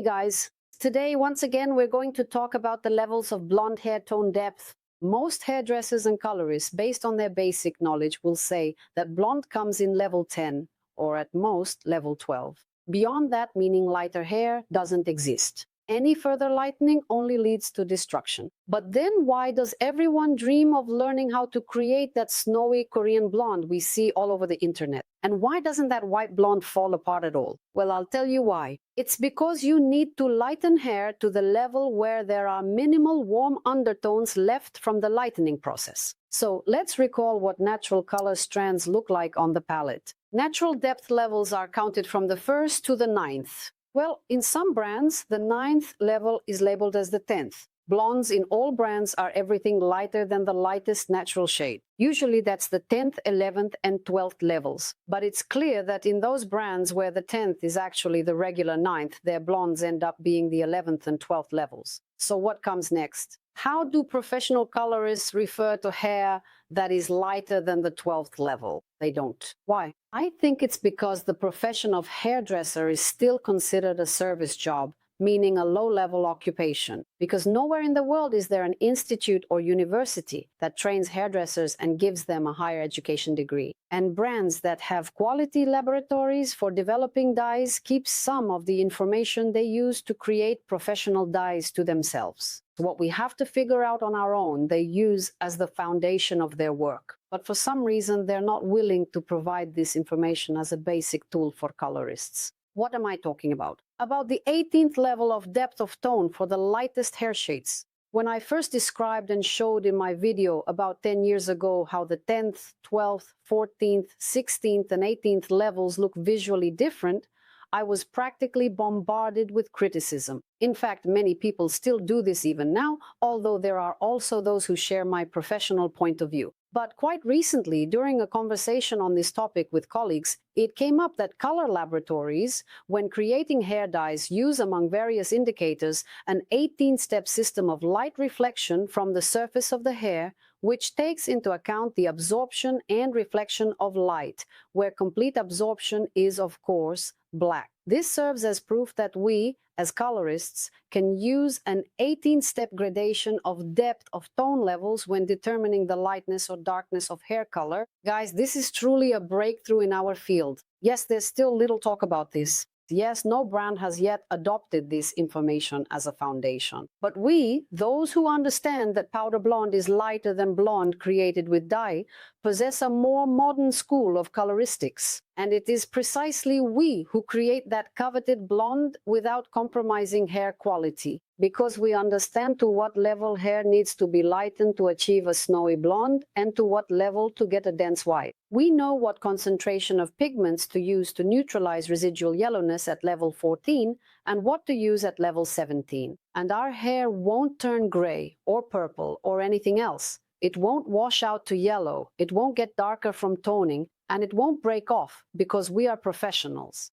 Hey guys, today once again we're going to talk about the levels of blonde hair tone depth. Most hairdressers and colorists, based on their basic knowledge, will say that blonde comes in level 10 or at most level 12. Beyond that, meaning lighter hair, doesn't exist. Any further lightening only leads to destruction. But then why does everyone dream of learning how to create that snowy Korean blonde we see all over the internet? And why doesn't that white blonde fall apart at all? Well, I'll tell you why. It's because you need to lighten hair to the level where there are minimal warm undertones left from the lightening process. So let's recall what natural color strands look like on the palette. Natural depth levels are counted from the 1st to the 9th. Well, in some brands, the 9th level is labeled as the 10th. Blondes in all brands are everything lighter than the lightest natural shade. Usually that's the 10th, 11th, and 12th levels. But it's clear that in those brands where the 10th is actually the regular 9th, their blondes end up being the 11th and 12th levels. So what comes next? How do professional colorists refer to hair that is lighter than the 12th level? They don't. Why? I think it's because the profession of hairdresser is still considered a service job, meaning a low-level occupation, because nowhere in the world is there an institute or university that trains hairdressers and gives them a higher education degree. And brands that have quality laboratories for developing dyes keep some of the information they use to create professional dyes to themselves. What we have to figure out on our own, they use as the foundation of their work. But for some reason, they're not willing to provide this information as a basic tool for colorists. What am I talking about? About the 18th level of depth of tone for the lightest hair shades. When I first described and showed in my video about 10 years ago how the 10th, 12th, 14th, 16th, and 18th levels look visually different, I was practically bombarded with criticism. In fact, many people still do this even now, although there are also those who share my professional point of view. But quite recently, during a conversation on this topic with colleagues, it came up that color laboratories, when creating hair dyes, use, among various indicators, an 18-step system of light reflection from the surface of the hair, which takes into account the absorption and reflection of light, where complete absorption is, of course, black. This serves as proof that we, as colorists, can use an 18-step gradation of depth of tone levels when determining the lightness or darkness of hair color. Guys, this is truly a breakthrough in our field. Yes, there's still little talk about this. Yes, no brand has yet adopted this information as a foundation. But we, those who understand that powder blonde is lighter than blonde created with dye, possess a more modern school of coloristics. And it is precisely we who create that coveted blonde without compromising hair quality, because we understand to what level hair needs to be lightened to achieve a snowy blonde and to what level to get a dense white. We know what concentration of pigments to use to neutralize residual yellowness at level 14 and what to use at level 17. And our hair won't turn gray or purple or anything else. It won't wash out to yellow, it won't get darker from toning, and it won't break off because we are professionals.